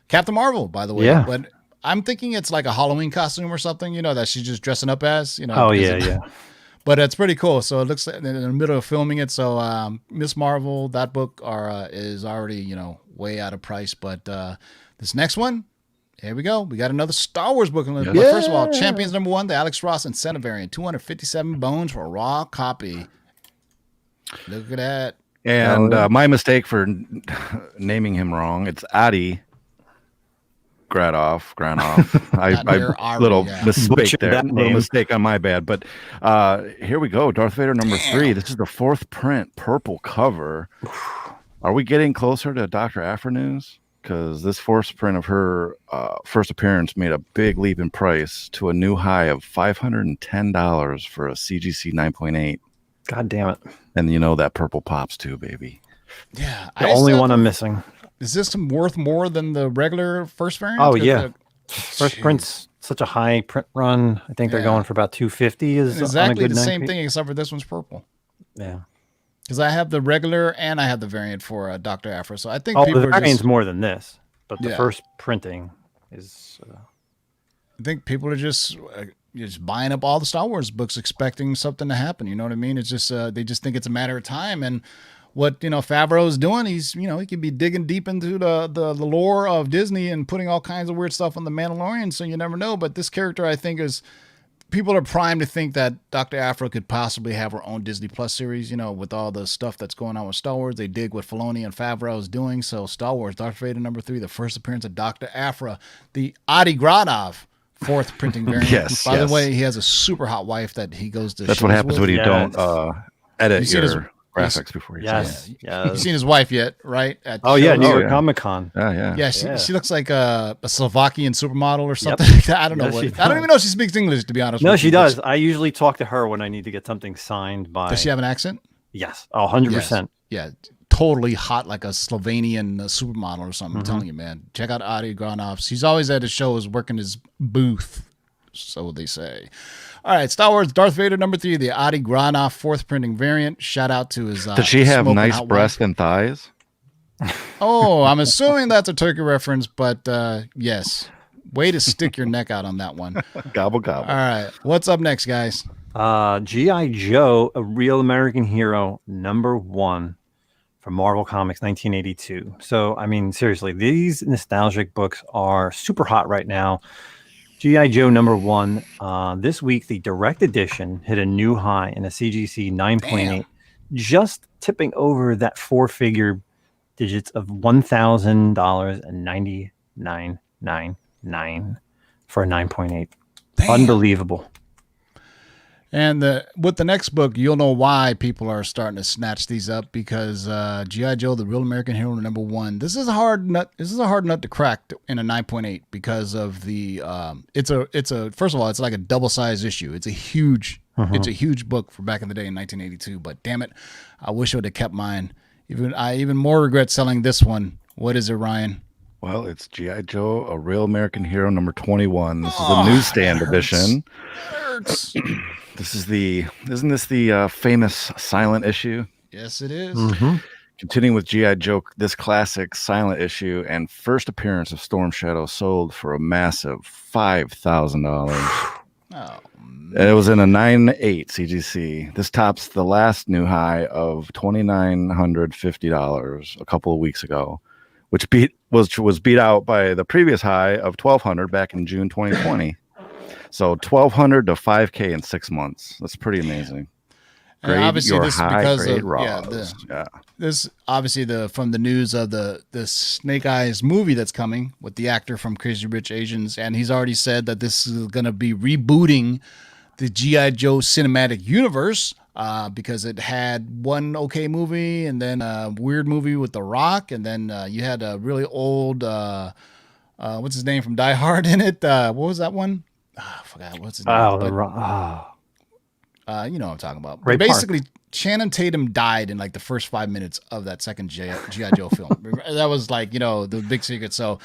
Captain Marvel, by the way. Yeah. But I'm thinking it's like a Halloween costume or something, that she's just dressing up as, Oh, yeah. But it's pretty cool. So it looks like they're in the middle of filming it. So Miss Marvel, that book is already, way out of price. But this next one, here we go. We got another Star Wars book. But first of all, Champions number 1, the Alex Ross Incentive variant, 257 bones for a raw copy. Look at that. And my mistake for naming him wrong. It's Adi Granoff. Mistake Butchered there. that Little name. mistake on my bad. But here we go. Darth Vader number 3. This is the 4th print, purple cover. Are we getting closer to Dr. Aphra news? Because this 4th print of her first appearance made a big leap in price to a new high of $510 for a CGC 9.8. God damn it. And that purple pops too, baby. Yeah. The only one I'm missing. Is this worth more than the regular first variant? Oh, yeah. First print's such a high print run. I think they're going for about $250 is exactly on a good the same 9P. thing, except for this one's purple. Yeah. Because I have the regular and I have the variant for Dr. Aphra. So I think Oh, people the are variant's just, more than this, but the Yeah. first printing is... I think people are just buying up all the Star Wars books, expecting something to happen. You know what I mean? It's just they just think it's a matter of time. And what Favreau is doing, he's he could be digging deep into the lore of Disney and putting all kinds of weird stuff on the Mandalorian. So you never know. But this character, I think, is people are primed to think that Dr. Aphra could possibly have her own Disney Plus series. With all the stuff that's going on with Star Wars, they dig what Filoni and Favreau is doing. So Star Wars, Darth Vader number 3, the first appearance of Dr. Aphra, the Adi Granov 4th printing variant. Yes, By yes. the way, he has a super hot wife that he goes to. That's what shows happens with. when you Yes. don't edit You seen his- your graphics before you say it. Yes. You've seen his wife yet, right? At Oh, yeah. shows? New York yeah. Comic Con. Yeah. Yeah, she looks like a Slovakian supermodel or something. I don't know Yes, what. she I don't does. even know if she speaks English, to be honest. No, with she you. does. I usually talk to her when I need to get something signed by... Does she have an accent? Yes. Oh, 100%. Yeah, totally hot like a Slovenian supermodel or something. I'm telling you, man. Check out Adi Granov's. He's always at his shows working his booth, so they say. All right, Star Wars Darth Vader #3, the Adi Granov 4th printing variant. Shout out to his. Does she have Smoking nice Hot breasts wife. and thighs? Oh, I'm assuming that's a turkey reference, but yes. Way to stick your neck out on that one. Gobble gobble. All right, what's up next, guys? G.I. Joe, A Real American Hero, #1 from Marvel Comics, 1982. So, I mean, seriously, these nostalgic books are super hot right now. G.I. Joe #1. This week, the direct edition hit a new high in a CGC 9.8, just tipping over that four-figure digits of $1,000.9999 for a 9.8. Unbelievable. And with the next book, you'll know why people are starting to snatch these up, because G.I. Joe, the Real American Hero #1. This is a hard nut. This is a hard nut to crack in a 9.8 because of the. It's a first of all, it's like a double-sized issue. It's a huge book for back in the day in 1982. But damn it, I wish I would have kept mine. I even more regret selling this one. What is it, Ryan? Well, it's G.I. Joe, A Real American Hero #21. This is the newsstand edition. Isn't this the famous silent issue? Yes, it is. Continuing with G.I. Joe, this classic silent issue and first appearance of Storm Shadow sold for a massive $5,000. Oh, And it was in a 9.8 CGC. This tops the last new high of $2,950 a couple of weeks ago, which was beat out by the previous high of $1,200 back in June 2020. So $1,200 to $5,000 in 6 months. That's pretty amazing. and obviously this is because of raws. this obviously from the news of the Snake Eyes movie that's coming with the actor from Crazy Rich Asians, and he's already said that this is going to be rebooting the G.I. Joe cinematic universe because it had one okay movie and then a weird movie with The Rock, and then you had a really old what's his name from Die Hard in it. What was that one? I forgot what's his name. Oh, but, The Rock. you know what I'm talking about. Ray But basically, Channing Tatum died in like the first 5 minutes of that second G.I. Joe film. That was like, the big secret. So,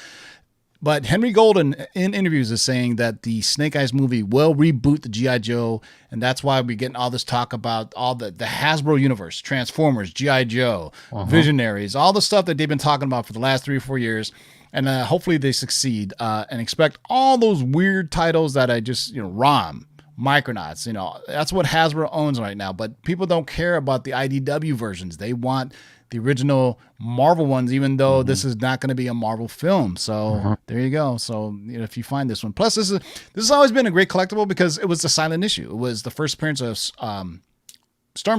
but Henry Golden in interviews is saying that the Snake Eyes movie will reboot the G.I. Joe. And that's why we're getting all this talk about all the Hasbro universe, Transformers, G.I. Joe, Visionaries, all the stuff that they've been talking about for the last 3 or 4 years. And hopefully they succeed and expect all those weird titles that I just, ROM, Micronauts, that's what Hasbro owns right now. But people don't care about the IDW versions. They want the original Marvel ones, even though this is not going to be a Marvel film. So there you go. So if you find this one, plus this has always been a great collectible because it was the silent issue. It was the first appearance of Storm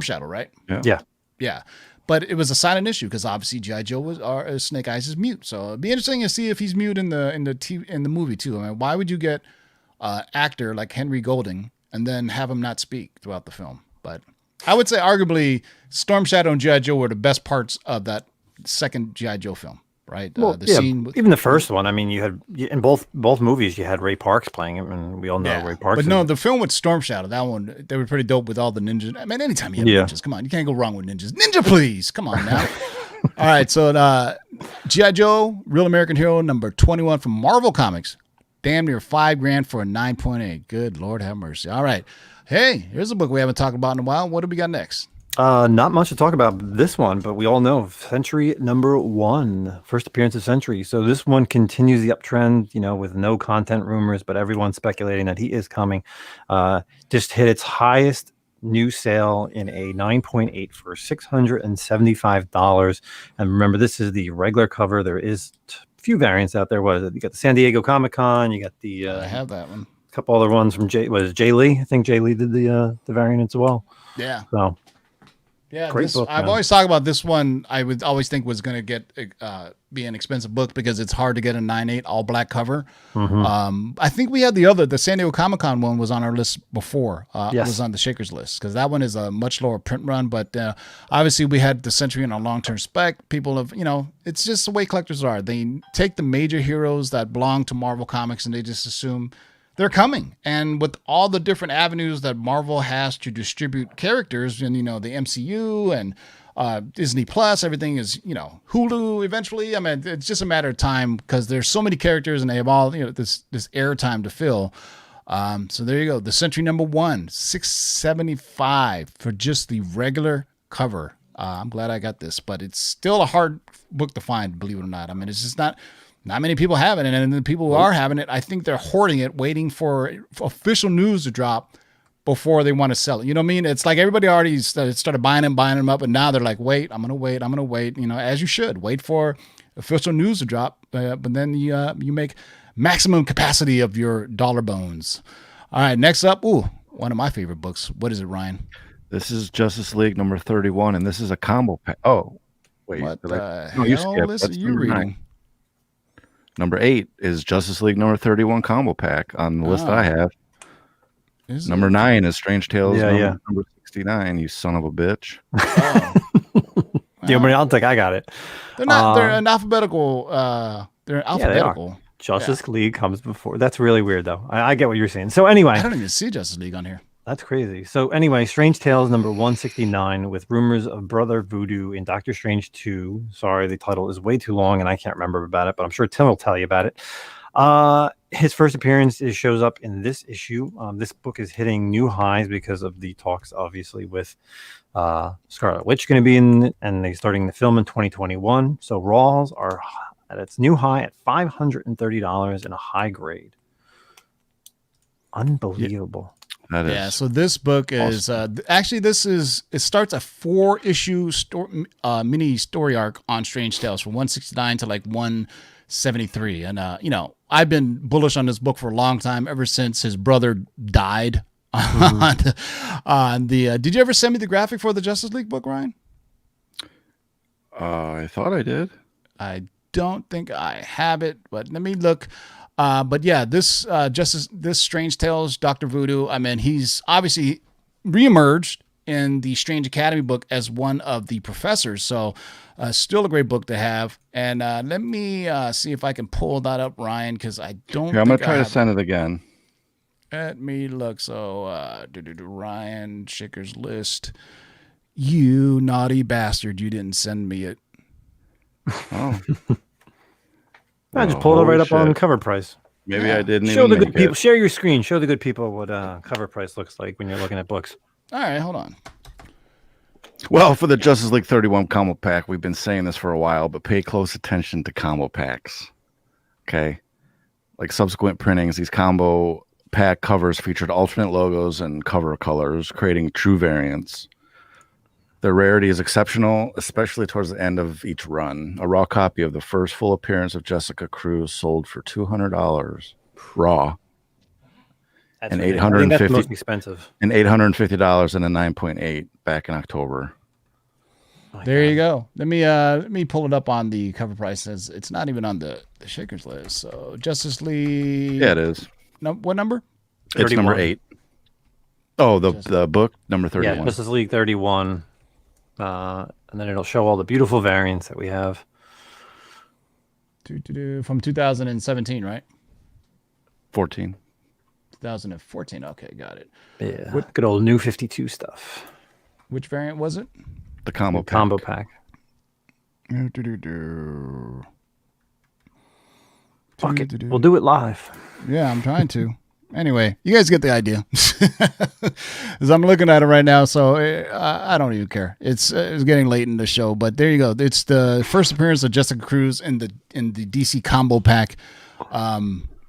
Shadow, right? Yeah. But it was a silent issue because obviously G.I. Joe was Snake Eyes is mute. So it'd be interesting to see if he's mute in the movie too. I mean, why would you get actor like Henry Golding and then have him not speak throughout the film? But I would say arguably Storm Shadow and G.I. Joe were the best parts of that second G.I. Joe film, right? Well, Scene with, even the first one. I mean, you had in both movies you had Ray Parks playing him, and we all know Ray Parks. But no, the film with Storm Shadow, that one, they were pretty dope with all the ninjas. I mean, anytime you have ninjas, come on, you can't go wrong with ninjas. Ninja, please, come on now. All right, so G.I. Joe, Real American Hero #21 from Marvel Comics. Damn near $5,000 for a 9.8. Good Lord have mercy. All right. Hey, here's a book we haven't talked about in a while. What do we got next? Not much to talk about this one, but we all know Century #1, first appearance of Century. So this one continues the uptrend, with no content rumors, but everyone's speculating that he is coming. Just hit its highest new sale in a 9.8 for $675. And remember, this is the regular cover. There is few variants out there. What is it? You got the San Diego Comic-Con. You got the I have that one. A couple other ones from Jay Lee. I think Jay Lee did the variant as well. Yeah. So yeah, great book, I've always talked about this one. I would always think was going to get be an expensive book because it's hard to get a 9.8 all black cover. I think we had the San Diego Comic-Con one was on our list before. It was on the Shakers list because that one is a much lower print run. But obviously we had the Century in a long-term spec. People have, it's just the way collectors are. They take the major heroes that belong to Marvel Comics and they just assume they're coming. And with all the different avenues that Marvel has to distribute characters in, the MCU and Disney Plus. Everything is, Hulu eventually. I mean, it's just a matter of time because there's so many characters and they have all, this airtime to fill. So there you go. The Century #1, $675 for just the regular cover. I'm glad I got this, but it's still a hard book to find, believe it or not. I mean, it's just not many people have it. And the people who are having it, I think they're hoarding it, waiting for official news to drop before they want to sell it. You know what I mean? It's like everybody already started buying them up, and now they're like, wait, I'm going to wait, as you should. Wait for official news to drop, but then you make maximum capacity of your dollar bones. All right, next up, one of my favorite books. What is it, Ryan? This is Justice League number 31, and this is a combo pack. Oh, wait. What the hell is you reading? 9. Number 8 is Justice League number 31 combo pack on the list I have. Number 9 is Strange Tales number 69, you son of a bitch. Yeah, but I don't think I got it. They're not. They're an alphabetical. They're alphabetical. They are. Justice League comes before. That's really weird, though. I get what you're saying. So anyway, I don't even see Justice League on here. That's crazy. So anyway, Strange Tales number 169 with rumors of Brother Voodoo in Doctor Strange 2. Sorry, the title is way too long and I can't remember about it, but I'm sure Tim will tell you about it. His first appearance shows up in this issue. This book is hitting new highs because of the talks, obviously, with Scarlet Witch going to be in, and they're starting the film in 2021. So Raws are at its new high at $530 in a high grade. Unbelievable. That is so this book is actually it starts a 4-issue mini story arc on Strange Tales from 169 to like 173, and I've been bullish on this book for a long time, ever since his brother died. On the did you ever send me the graphic for the Justice League book, Ryan? I thought I did. I don't think I have it, but let me look. But yeah, this Strange Tales, Dr. Voodoo, I mean, he's obviously reemerged in the Strange Academy book as one of the professors. So still a great book to have. And let me see if I can pull that up, Ryan, because I don't Here, I'm going to try to send it again. Let me look. So Ryan Schicker's list. You naughty bastard. You didn't send me it. Oh. I just pulled it right up on CovrPrice. Maybe I didn't show even the good make people. it. Share your screen. Show the good people what CovrPrice looks like when you're looking at books. All right, hold on. Well, for the Justice League 31 combo pack, we've been saying this for a while, but pay close attention to combo packs. Okay? Like subsequent printings, these combo pack covers featured alternate logos and cover colors, creating true variants. Their rarity is exceptional, especially towards the end of each run. A raw copy of the first full appearance of Jessica Cruz sold for $200 raw. That's And really, I think that's $850 most expensive. and $850 in a 9.8 back in October. There you go. Let me pull it up on the CovrPrice. It's not even on the Shakers list. So Justice League. Yeah, it is. No, what number? It's 31. number 8. Oh, the book number 31. Yeah, Justice League 31. And then it'll show all the beautiful variants that we have. From 2017, right? 14. 2014. Okay, got it. Yeah, good old New 52 stuff. Which variant was it? The combo pack. Combo pack. Fuck it. We'll do it live. Yeah, I'm trying to. Anyway, you guys get the idea. As I'm looking at it right now, so I don't even care. It's getting late in the show, but there you go. It's the first appearance of Jessica Cruz in the DC combo pack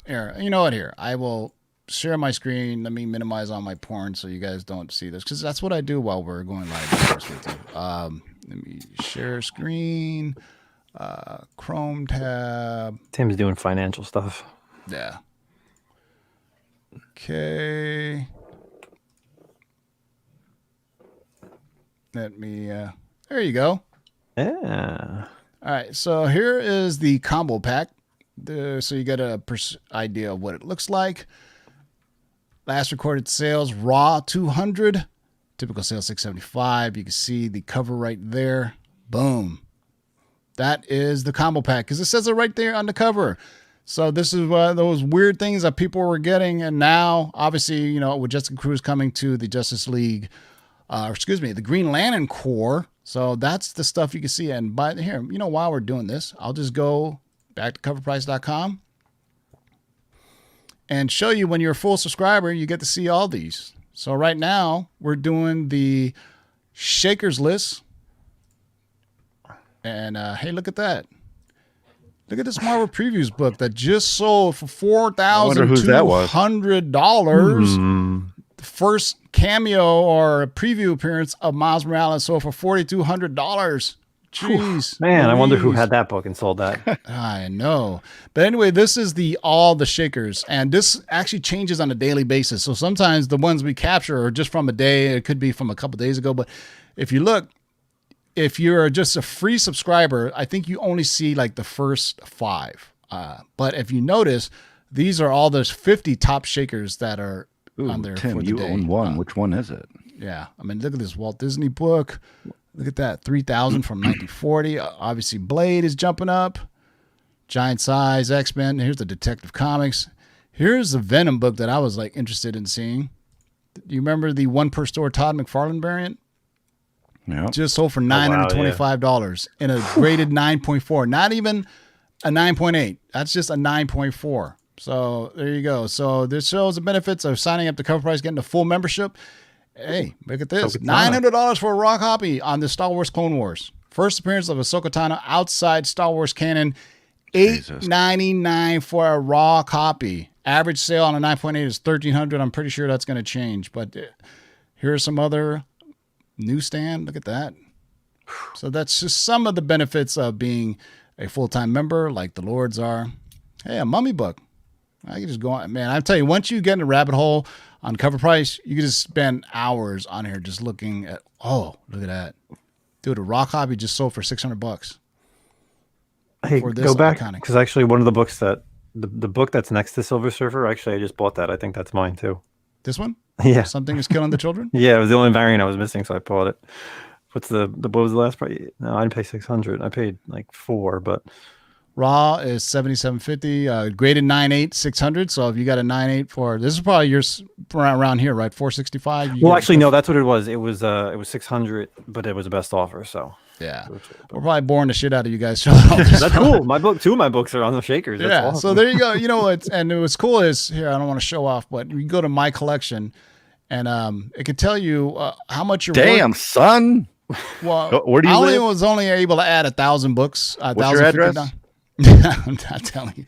era. You know what? Here, I will share my screen. Let me minimize all my porn so you guys don't see this, because that's what I do while we're going live. Let me share screen. Chrome tab. Tim's doing financial stuff. Yeah. Okay. Let me, there you go. Yeah. All right. So here is the combo pack. So you get a idea of what it looks like. Last recorded sales, raw 200, typical sales 675. You can see the cover right there. Boom. That is the combo pack, because it says it right there on the cover. So this is one of those weird things that people were getting. And now, obviously, with Jessica Cruz coming to the Justice League the Green Lantern Corps. So that's the stuff you can see. And by here, while we're doing this, I'll just go back to CovrPrice.com and show you when you're a full subscriber, you get to see all these. So right now we're doing the Shakers list. And hey, look at that. Look at this Marvel Previews book that just sold for $4,200. The first cameo or preview appearance of Miles Morales sold for $4,200. Jeez, man, I wonder who had that book and sold that. I know. But anyway, this is all the Shakers, and this actually changes on a daily basis. So sometimes the ones we capture are just from a day. It could be from a couple days ago. But if you look, if you're just a free subscriber, I think you only see like the first 5. But if you notice, these are all those 50 top Shakers that are on there. Tim, for the you day. own one. Which one is it? Yeah. I mean, look at this Walt Disney book. Look at that. 3,000 from 1940. Obviously, Blade is jumping up. Giant Size, X-Men. Here's the Detective Comics. Here's the Venom book that I was like interested in seeing. Do you remember the one per store Todd McFarlane variant? Yeah. Just sold for $925 in a graded 9.4. Not even a 9.8. That's just a 9.4. So there you go. So this shows the benefits of signing up to CovrPrice, getting a full membership. Hey, look at this. $900 for a raw copy on the Star Wars Clone Wars. First appearance of Ahsoka Tano outside Star Wars canon. $8.99 for a raw copy. Average sale on a 9.8 is $1,300. I'm pretty sure that's going to change. But here's some other newsstand. Look at that. So that's just some of the benefits of being a full-time member like the Lords are. Hey, a Mummy book. I can just go on. Man, I tell you, once you get in a rabbit hole on CovrPrice, you can just spend hours on here just looking at, look at that. Dude, a raw copy just sold for $600. Hey, go back, because actually one of the books that, the book that's next to Silver Surfer, actually I just bought that. I think that's mine too. This one? Yeah. Something is Killing the Children? Yeah, it was the only variant I was missing, so I bought it. What was the last price? No, I didn't pay $600. I paid like $400, but raw is $77.50. Graded 9.8, $600. So if you got a 9.8 for this is probably yours around here, right? $465. Well, actually, no, that's what it was. It was $600, but it was the best offer. So yeah, we're probably boring the shit out of you guys. That's cool. Two of my books are on the Shakers. That's awesome. So there you go. You know what? And what's cool is here. I don't want to show off, but you go to my collection, and it can tell you how much you're. Damn, son. Well, where do you live? I was only able to add 1,000 books. What's your address? I'm not telling you.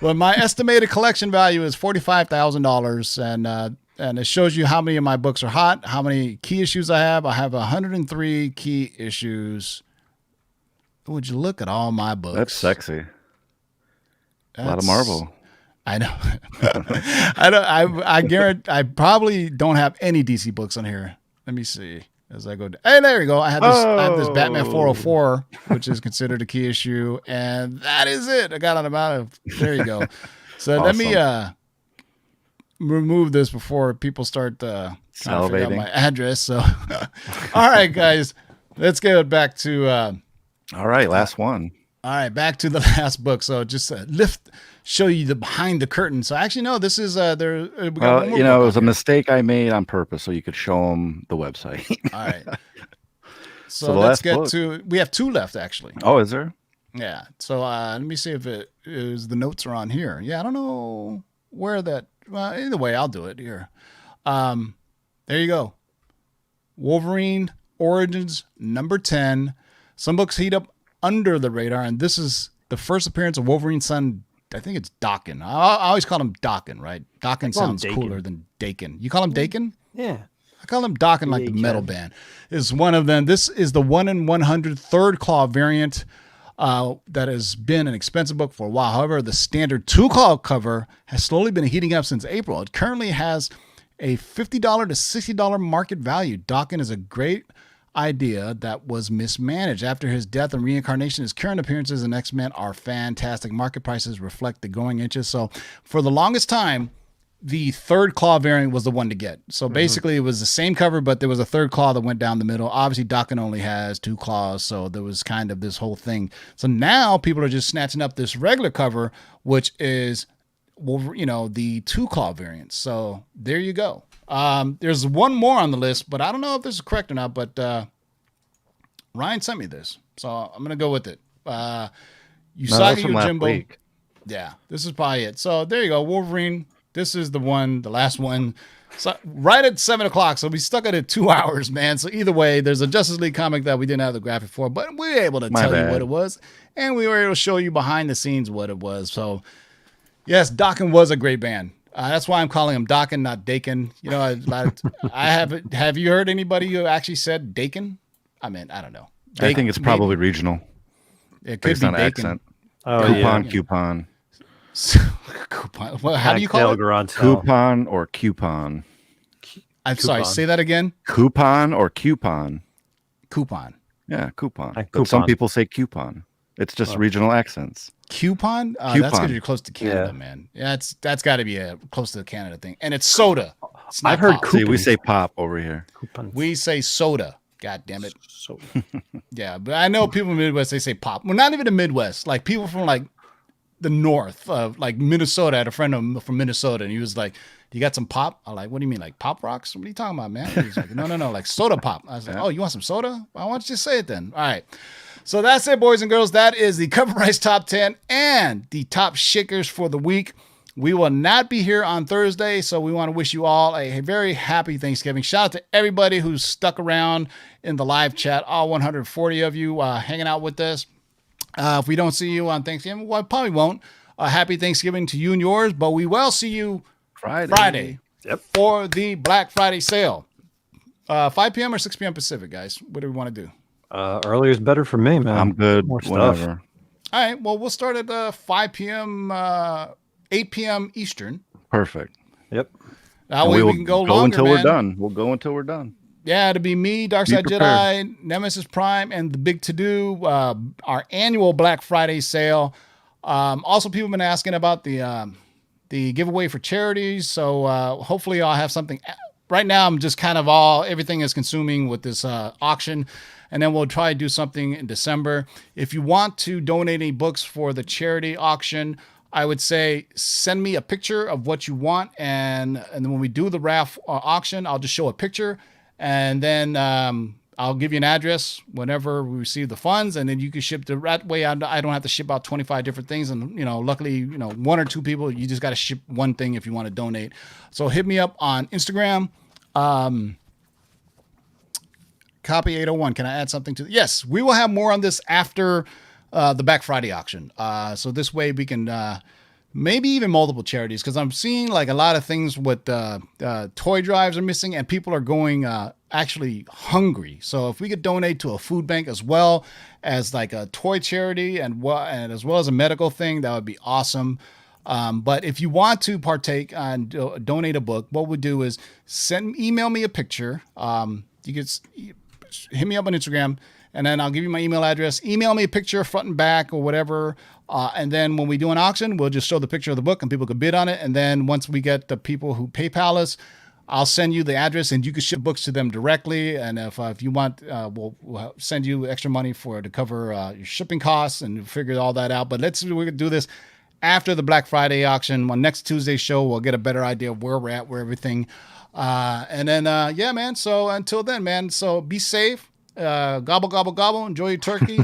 Well, my estimated collection value is $45,000, and it shows you how many of my books are hot, how many key issues I have. I have 103 key issues. Would you look at all my books? That's sexy. A lot of Marvel. I know. I guarantee I probably don't have any DC books on here. Let me see. As I go, hey, there you go. I have this Batman 404, which is considered a key issue, and that is it. I got on about it. There you go. So Let me remove this before people start trying to figure out my address. So, all right, guys, let's get back to. All right, last one. All right, back to the last book. So just show you the behind the curtain. So actually, no, this is there. It was a mistake I made on purpose, so you could show them the website. All right. So let's get to. We have 2 left, actually. Oh, is there? Yeah. So let me see if the notes are on here. Yeah, I don't know where that. Well, either way, I'll do it here. There you go. Wolverine Origins number 10. Some books heat up under the radar, and this is the first appearance of Wolverine's son. I think it's Daken. I always call him Daken, right? Daken sounds cooler than Daken. You call him Daken? Yeah. I call him Daken like the metal band. Is one of them. This is the 1 in 100 third claw variant that has been an expensive book for a while. However, the standard 2-claw cover has slowly been heating up since April. It currently has a $50 to $60 market value. Daken is a great idea that was mismanaged. After his death and reincarnation, his current appearances in X-Men are fantastic. Market prices reflect the growing interest. So for the longest time, the third claw variant was the one to get. So basically it was the same cover, but there was a third claw that went down the middle. Obviously Daken only has 2 claws, so there was kind of this whole thing. So now people are just snatching up this regular cover, which is, the 2 claw variant. So there you go. There's one more on the list, but I don't know if this is correct or not. But Ryan sent me this, so I'm gonna go with it. No, Usagi that's from last Yojimbo. week. Yeah, this is probably it. So there you go, Wolverine. This is the last one. So right at 7:00. So we stuck it at 2 hours, man. So either way, there's a Justice League comic that we didn't have the graphic for, but we were able to tell you what it was, and we were able to show you behind the scenes what it was. So yes, Dokken was a great band. That's why I'm calling him Dokken, not Dakin. You know, have you heard anybody who actually said Dakin? I mean, I don't know. I think it's probably regional. It could based be on Dakin. accent. Oh, Coupon. Coupon. Well, how do you call it? Coupon or coupon? I'm sorry. Say that again. Coupon or coupon? Coupon. Yeah, coupon. Like But some coupon. people say coupon. It's just regional accents. Coupon? That's Coupon. because you're close to Canada, man. Yeah, that's got to be a close to the Canada thing. And it's soda. It's not I've heard pop. See, we Coupons. say pop over here. Coupons. We say soda. God damn it. So, Yeah, but I know people in the Midwest, they say pop. Well, not even the Midwest. Like people from like the north of like Minnesota. I had a friend from Minnesota, and he was like, "You got some pop?" I'm like, "What do you mean, like pop rocks? What are you talking about, man?" He was like, "No, like soda pop." I was like, "Oh, you want some soda? Well, why don't you just say it then?" All right. So that's it, boys and girls. That is the Cover Price Top 10 and the top shakers for the week. We will not be here on Thursday, so we want to wish you all a very happy Thanksgiving. Shout out to everybody who's stuck around in the live chat, all 140 of you hanging out with us. If we don't see you on Thanksgiving, well, I probably won't. Happy Thanksgiving to you and yours, but we will see you Friday for the Black Friday sale. 5 p.m. or 6 p.m. Pacific, guys. What do we want to do? earlier is better for me, man. I'm good. More stuff. Whatever. All right. Well, we'll start at 5 p.m., 8 p.m. Eastern. Perfect. Yep. That way we can go longer, until man. we're done. We'll go until we're done. Yeah, it'll be me, Darkside Be Jedi, Nemesis Prime, and the Big To Do, our annual Black Friday sale. Also, people have been asking about the giveaway for charities. So hopefully I'll have something. Right now, I'm just kind of everything is consuming with this auction. And then we'll try to do something in December. If you want to donate any books for the charity auction, I would say send me a picture of what you want. And then when we do the RAF auction, I'll just show a picture. And then I'll give you an address whenever we receive the funds. And then you can ship the right way. I don't have to ship out 25 different things. And, luckily, one or two people, you just got to ship one thing if you want to donate. So hit me up on Instagram. Copy 801. Can I add something to? Yes, we will have more on this after the Black Friday auction. So this way we can maybe even multiple charities, because I'm seeing like a lot of things with toy drives are missing and people are going actually hungry. So if we could donate to a food bank as well as like a toy charity and as well as a medical thing, that would be awesome. But if you want to partake and donate a book, what we'll do is email me a picture. You could hit me up on Instagram, and then I'll give you my email address. Email me a picture front and back or whatever. And then when we do an auction, we'll just show the picture of the book and people can bid on it. And then once we get the people who PayPal us, I'll send you the address and you can ship books to them directly. And if you want, we'll send you extra money to cover your shipping costs and figure all that out. But we're going to do this after the Black Friday auction. On next Tuesday's show, we'll get a better idea of where we're at, where everything. And then, yeah, man. So until then, man, so be safe. Gobble, gobble, gobble. Enjoy your turkey.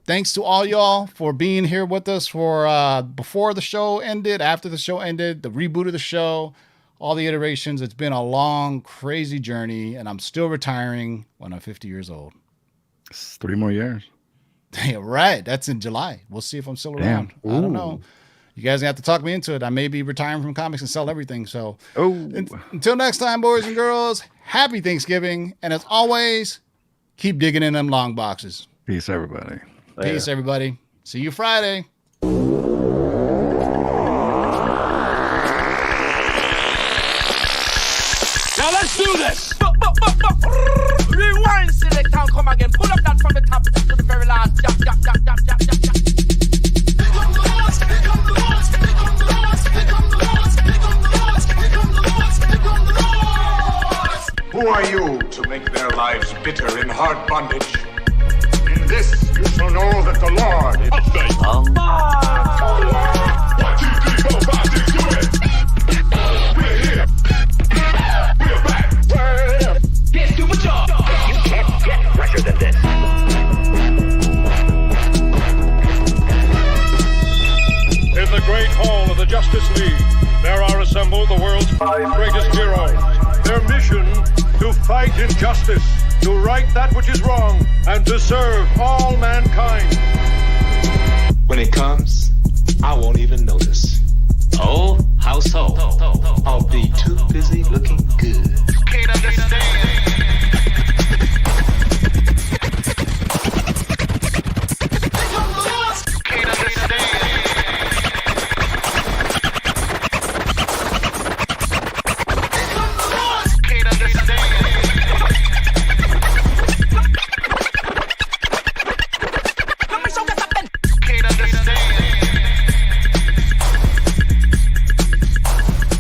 Thanks to all y'all for being here with us for before the show ended, after the show ended, the reboot of the show, all the iterations. It's been a long, crazy journey, and I'm still retiring when I'm 50 years old. It's 3 more years. Yeah, right. That's in July. We'll see if I'm still around. I don't know. You guys have to talk me into it. I may be retiring from comics and sell everything. So until next time, boys and girls, happy Thanksgiving. And as always, keep digging in them long boxes. Peace, everybody. Peace, everybody. See you Friday. Now let's do this. Rewind, select, and come again. Pull up that from the top to the very last. Jump, jump, jump, jump, jump, jump, jump. Who are you to make their lives bitter in hard bondage? In this you shall know that the Lord is faithful. 1, 2, 3, 4, 5, 6, do it! We're here! Hall of the Justice League, there are assembled the world's 5 greatest heroes. Their mission, to fight injustice, to right that which is wrong, and to serve all mankind. When it comes, I won't even notice. Oh, how so? I'll be too busy looking